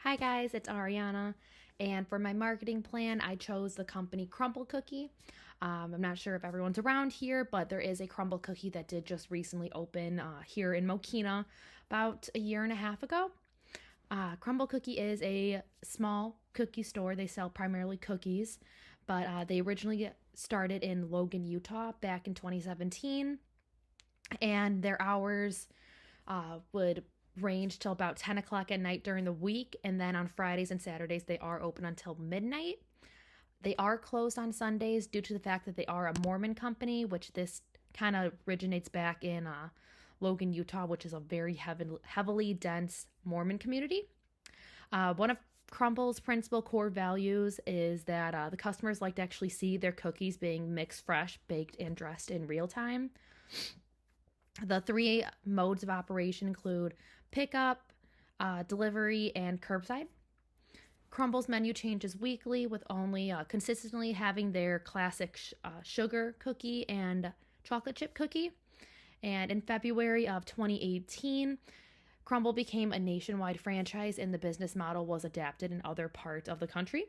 Hi guys, it's Ariana, and for my marketing plan, I chose the company Crumble Cookie. I'm not sure if everyone's around here, but there is a Crumble Cookie that did just recently open here in Mokina about a year and a half ago. Crumble Cookie is a small cookie store. They sell primarily cookies, but they originally started in Logan, Utah back in 2017, and their hours would range till about 10 o'clock at night during the week. And then on Fridays and Saturdays, they are open until midnight. They are closed on Sundays due to the fact that they are a Mormon company, which this kind of originates back in Logan, Utah, which is a very heavily dense Mormon community. One of Crumble's principal core values is that the customers like to actually see their cookies being mixed fresh, baked, and dressed in real time. The three modes of operation include pickup, delivery, and curbside. Crumble's menu changes weekly with only consistently having their classic sugar cookie and chocolate chip cookie. And in February of 2018, Crumble became a nationwide franchise and the business model was adapted in other parts of the country.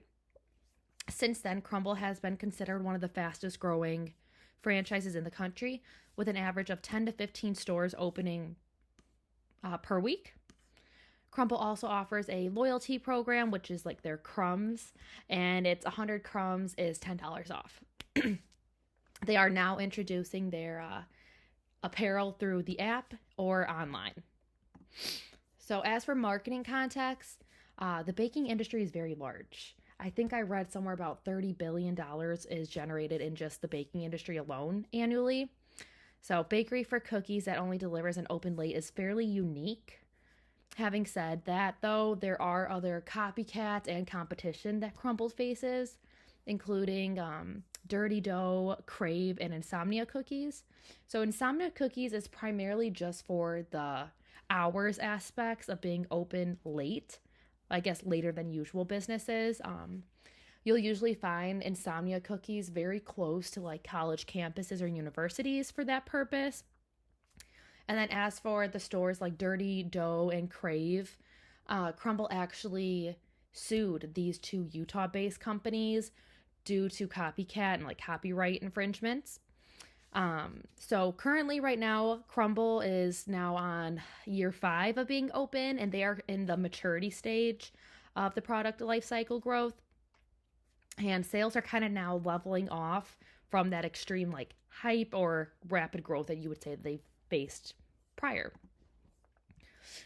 Since then, Crumble has been considered one of the fastest growing franchises in the country, with an average of 10 to 15 stores opening per week. Crumble also offers a loyalty program, which is like their crumbs, and it's 100 crumbs is $10 off. They are now introducing their apparel through the app or online. So, as for marketing context, the baking industry is very large. I think I read somewhere about $30 billion is generated in just the baking industry alone annually. So, bakery for cookies that only delivers and open late is fairly unique. Having said that, though, there are other copycats and competition that Crumble faces, including Dirty Dough, Crave, and Insomnia cookies. So, Insomnia cookies is primarily just for the hours aspects of being open late, I guess later than usual businesses. You'll usually find Insomnia cookies very close to like college campuses or universities for that purpose. And then as for the stores like Dirty Dough and Crave, Crumble actually sued these two Utah based companies due to copycat and like copyright infringements. So currently, right now, Crumble is now on year 5 of being open, and they are in the maturity stage of the product life cycle growth. And sales are kind of now leveling off from that extreme like hype or rapid growth that you would say that they faced prior.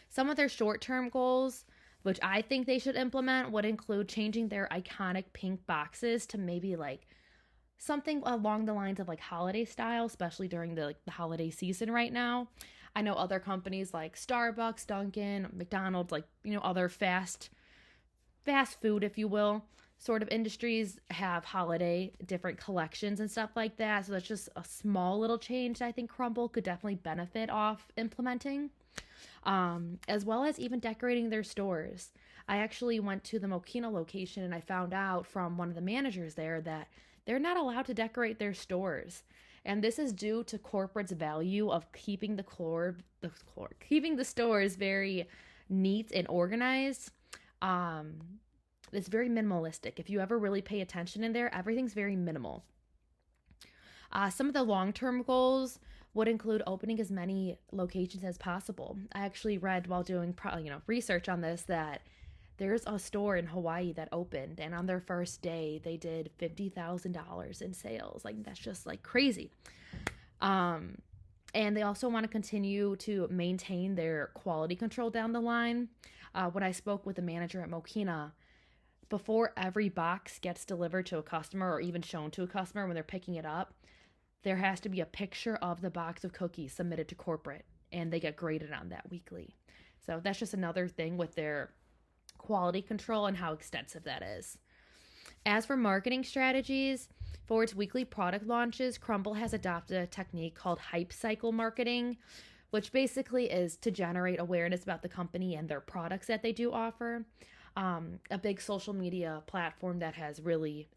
Some of their short-term goals, which I think they should implement, would include changing their iconic pink boxes to maybe like something along the lines of like holiday style, especially during the holiday season right now. I know other companies like Starbucks, Dunkin', McDonald's, like other fast food, if you will, sort of industries have holiday different collections and stuff like that. So that's just a small little change that I think Crumble could definitely benefit off implementing, as well as even decorating their stores. I actually went to the Mokina location and I found out from one of the managers there that they're not allowed to decorate their stores. And this is due to corporate's value of keeping keeping the stores very neat and organized. Um, it's very minimalistic. If you ever really pay attention in there, everything's very minimal. Some of the long-term goals would include opening as many locations as possible. I actually read while doing research on this that there's a store in Hawaii that opened, and on their first day, they did $50,000 in sales. Like, that's just like crazy. Um, and they also want to continue to maintain their quality control down the line. When I spoke with the manager at Mokina, before every box gets delivered to a customer or even shown to a customer when they're picking it up, there has to be a picture of the box of cookies submitted to corporate, and they get graded on that weekly. So that's just another thing with their quality control and how extensive that is. As for marketing strategies, for its weekly product launches, Crumble has adopted a technique called hype cycle marketing, which basically is to generate awareness about the company and their products that they do offer. A big social media platform that has really,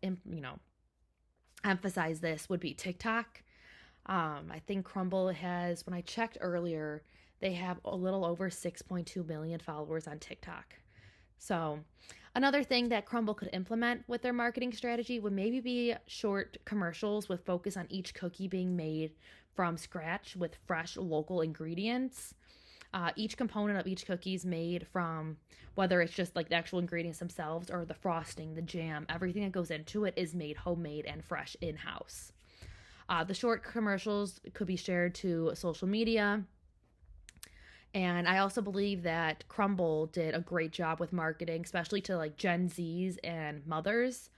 emphasized this would be TikTok. I think Crumble has, when I checked earlier, they have a little over 6.2 million followers on TikTok. So, another thing that Crumble could implement with their marketing strategy would maybe be short commercials with focus on each cookie being made from scratch with fresh local ingredients. Each component of each cookie is made from, whether it's just like the actual ingredients themselves or the frosting, the jam, everything that goes into it is made homemade and fresh in house. The short commercials could be shared to social media. And I also believe that Crumble did a great job with marketing, especially to like Gen Zs and mothers,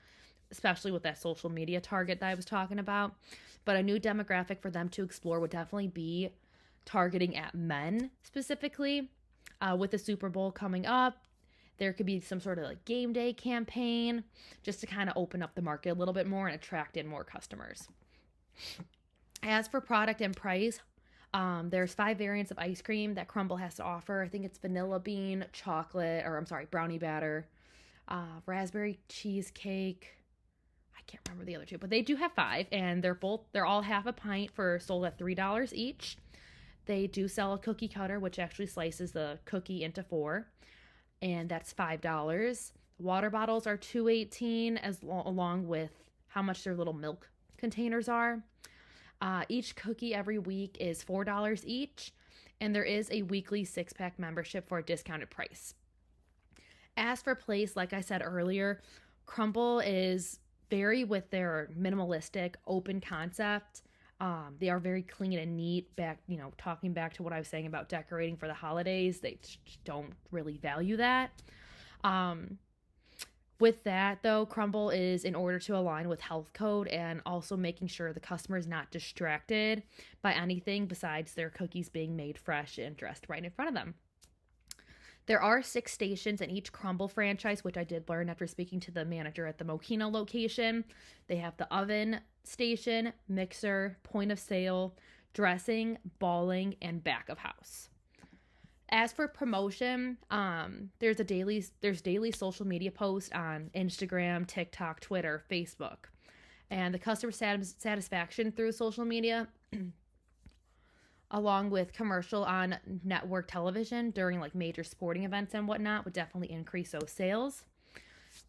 especially with that social media target that I was talking about. But a new demographic for them to explore would definitely be targeting at men specifically. With the Super Bowl coming up, there could be some sort of like game day campaign just to kind of open up the market a little bit more and attract in more customers. As for product and price, there's 5 variants of ice cream that Crumble has to offer. I think it's vanilla bean, chocolate, or I'm sorry, brownie batter, raspberry cheesecake. I can't remember the other 2, but they do have 5, and they're all half a pint for sold at $3 each. They do sell a cookie cutter, which actually slices the cookie into 4, and that's $5. Water bottles are $2.18, along with how much their little milk containers are. Each cookie every week is $4 each, and there is a weekly 6-pack membership for a discounted price. As for place, like I said earlier, Crumble is very with their minimalistic, open concept. They are very clean and neat. Talking back to what I was saying about decorating for the holidays, they don't really value that. With that, though, Crumble is in order to align with health code and also making sure the customer is not distracted by anything besides their cookies being made fresh and dressed right in front of them. There are 6 stations in each Crumble franchise, which I did learn after speaking to the manager at the Mokino location. They have the oven station, mixer, point of sale, dressing, balling, and back of house. As for promotion, there's daily social media posts on Instagram, TikTok, Twitter, Facebook, and the customer satisfaction through social media, along with commercial on network television during like major sporting events and whatnot, would definitely increase those sales.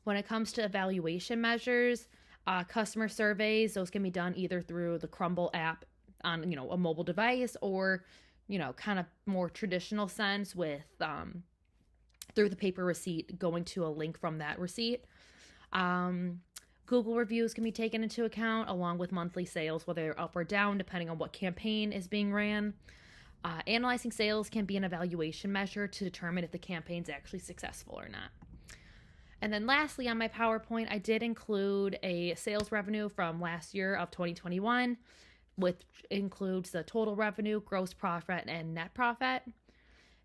When it comes to evaluation measures, customer surveys, those can be done either through the Crumble app on a mobile device or kind of more traditional sense with through the paper receipt going to a link from that receipt. Google reviews can be taken into account along with monthly sales, whether they're up or down depending on what campaign is being ran. Analyzing sales can be an evaluation measure to determine if the campaign's actually successful or not. And then lastly, on my PowerPoint, I did include a sales revenue from last year of 2021, which includes the total revenue, gross profit, and net profit.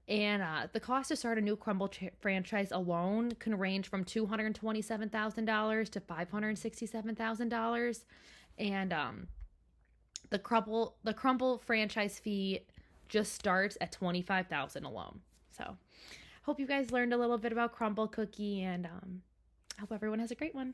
And the cost to start a new Crumble franchise alone can range from $227,000 to $567,000. And the Crumble franchise fee just starts at $25,000 alone. So hope you guys learned a little bit about Crumble Cookie, and I hope everyone has a great one.